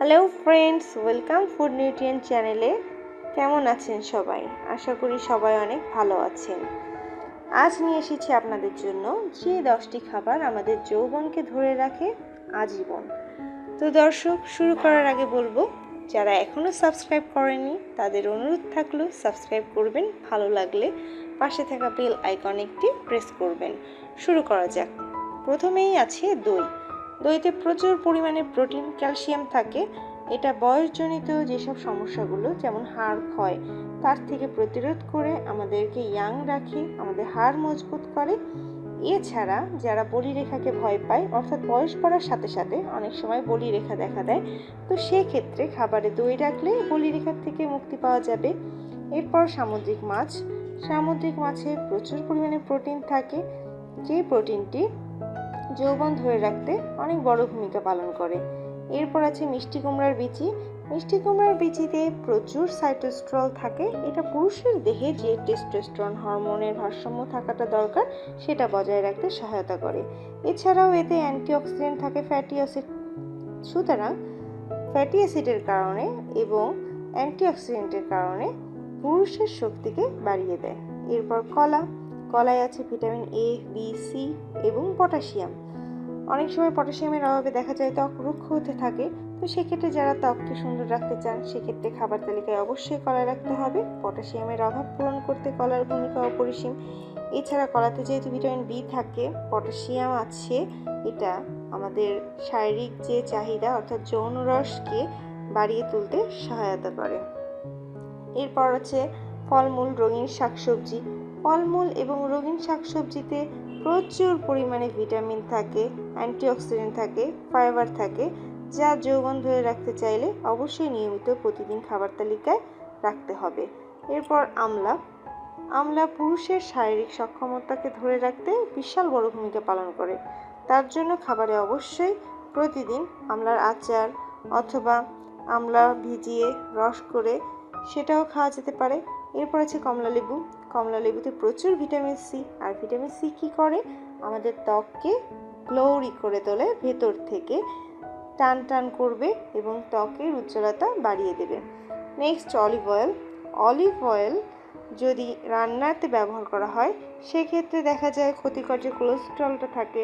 Hello friends, welcome food nutrient চ্যানেলে। কেমন আছেন সবাই? আশা করি সবাই অনেক ভালো আছেন। আজ নিয়ে এসেছি আপনাদের জন্য যে 10টি খাবার আমাদের যৌবনকে ধরে রাখে আজীবন। তো দর্শক, শুরু করার আগে বলবো, যারা এখনও সাবস্ক্রাইব করেনি তাদের অনুরোধ থাকলো সাবস্ক্রাইব করবেন, ভালো লাগলে পাশে থাকা বেল আইকন একটি প্রেস করবেন। শুরু করা যাক। প্রথমেই আছে দই। দইতে প্রচুর পরিমাণে প্রোটিন, ক্যালসিয়াম থাকে। এটা বয়সজনিত যেসব সমস্যাগুলো যেমন হাড় ক্ষয় তার থেকে প্রতিরোধ করে আমাদেরকে ইয়াং রাখে, আমাদের হাড় মজবুত করে। এছাড়া যারা বলিরেখাকে ভয় পায়, অর্থাৎ বয়স বাড়ার সাথে সাথে অনেক সময় বলিরেখা দেখা দেয়, তো সেক্ষেত্রে খাবারে দই রাখলে বলিরেখার থেকে মুক্তি পাওয়া যাবে। এরপর সামুদ্রিক মাছ। সামুদ্রিক মাছে প্রচুর পরিমাণে প্রোটিন থাকে, যে প্রোটিনটি যৌবন ধরে রাখতে অনেক বড় ভূমিকা পালন করে। এরপর আছে মিষ্টি কুমড়ার বিচি। মিষ্টি কুমড়ার বিচিতে প্রচুর সাইটোস্টেরল থাকে। এটা পুরুষের দেহে যে টেস্টোস্টেরন হরমোনের ভারসাম্য থাকাটা দরকার সেটা বজায় রাখতে সহায়তা করে। এছাড়াও এতে অ্যান্টিঅক্সিডেন্ট থাকে, ফ্যাটি অ্যাসিড। সুতরাং ফ্যাটি অ্যাসিডের কারণে এবং অ্যান্টিঅক্সিডেন্টের কারণে পুরুষের শক্তিকে বাড়িয়ে দেয়। এরপর কলা। কলায় আছে ভিটামিন এ, বি, সি এবং পটাশিয়াম। অনেক সময় পটাশিয়ামের অভাবে দেখা যায় ত্বক রুক্ষ হতে থাকে, তো সেক্ষেত্রে যারা ত্বককে সুন্দর রাখতে চান সেক্ষেত্রে খাবার তালিকায় অবশ্যই কলা রাখতে হবে। পটাশিয়ামের অভাব পূরণ করতে কলার ভূমিকা অপরিসীম। এছাড়া কলাতে যেহেতু ভিটামিন বি থাকে, পটাশিয়াম আছে, এটা আমাদের শারীরিক যে চাহিদা অর্থাৎ যৌন রসকে বাড়িয়ে তুলতে সহায়তা করে। এরপর আছে ফলমূল, রঙিন শাকসবজি। ফলমূল এবং রঙিন শাকসবজিতে প্রচুর পরিমাণে ভিটামিন থাকে, অ্যান্টিঅক্সিডেন্ট থাকে, ফাইবার থাকে, যা যৌবন ধরে রাখতে চাইলে অবশ্যই নিয়মিত প্রতিদিন খাবার তালিকায় রাখতে হবে। এরপর আমলা। আমলা পুরুষের শারীরিক সক্ষমতাকে ধরে রাখতে বিশাল বড় ভূমিকা পালন করে। তার জন্য খাবারে অবশ্যই প্রতিদিন আমলার আচার অথবা আমলা ভিজিয়ে রস করে সেটাও খাওয়া যেতে পারে। এরপর আছে কমলা লেবু। কমলা লেবুতে প্রচুর ভিটামিন সি। আর ভিটামিন সি কী করে? আমাদের ত্বককে গ্লোরি করে তোলে, ভেতর থেকে টান টান করবে এবং ত্বকের উজ্জ্বলতা বাড়িয়ে দেবে। Next olive oil. Olive oil যদি রান্নাতে ব্যবহার করা হয় সেক্ষেত্রে দেখা যায় ক্ষতিকর যে কোলেস্টেরলটা থাকে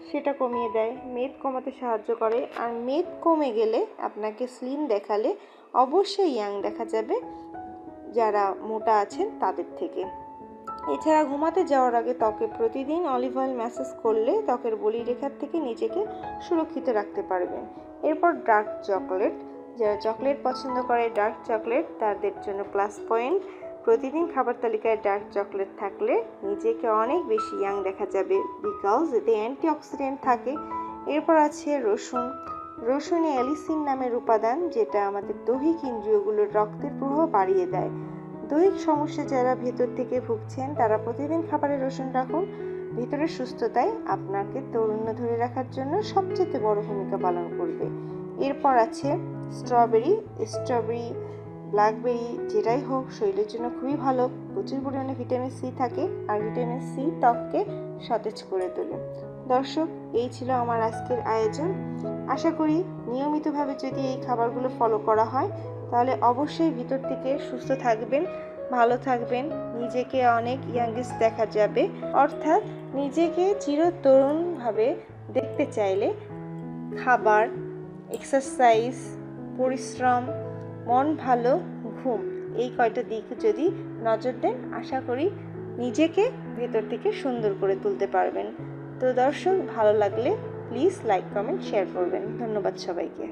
সেটা কমিয়ে দেয়, মেদ কমাতে সাহায্য করে। আর মেদ কমে গেলে আপনাকে স্লিম দেখালে অবশ্যই ইয়াং দেখা যাবে যারা মোটা আছেন তাদের থেকে। এছাড়া ঘুমাতে যাওয়ার আগে ত্বকে প্রতিদিন অলিভ অয়েল ম্যাসাজ করলে ত্বকের বলিরেখার থেকে নিজেকে সুরক্ষিত রাখতে পারবেন। এরপর ডার্ক চকলেট। যারা চকলেট পছন্দ করে, ডার্ক চকলেট তাদের জন্য প্লাস পয়েন্ট। প্রতিদিন খাবার তালিকায় ডার্ক চকলেট থাকলে নিজেকে অনেক বেশি ইয়াং দেখা যাবে, বিকজ এতে অ্যান্টিঅক্সিডেন্ট থাকে। এরপর আছে রসুন। রসুনে অ্যালিসিন নামের উপাদান, যেটা আমাদের দৈহিক ইন্দ্রিয়গুলোর রক্তের প্রবাহ বাড়িয়ে দেয়। দৈহিক সমস্যা যারা ভেতর থেকে ভুগছেন তারা প্রতিদিন খাবারে রসুন রাখুন। ভেতরের সুস্থতায় আপনাকে তারুণ্য ধরে রাখার জন্য সবচেয়ে বড় ভূমিকা পালন করবে। এরপর আছে স্ট্রবেরি। ব্ল্যাকবেরি যেটাই হোক শরীরের জন্য খুবই ভালো। প্রচুর পরিমাণে ভিটামিন সি থাকে, আর ভিটামিন সি ত্বককে সতেজ করে তোলে। দর্শক, এই ছিল আমার আজকের আয়োজন। আশা করি নিয়মিতভাবে যদি এই খাবারগুলো ফলো করা হয় তাহলে অবশ্যই ভিতর থেকে সুস্থ থাকবেন, ভালো থাকবেন, নিজেকে অনেক ইয়াংগেস্ট দেখা যাবে। অর্থাৎ নিজেকে চিরতরুণভাবে দেখতে চাইলে খাবার, এক্সারসাইজ, পরিশ্রম, মন ভালো, ঘুম, এই কয়টা দিক যদি নজর দেন আশা করি নিজেকে ভেতর থেকে সুন্দর করে তুলতে পারবেন। তো দর্শক, ভালো লাগলে প্লিজ লাইক, কমেন্ট, শেয়ার করবেন। ধন্যবাদ সবাইকে।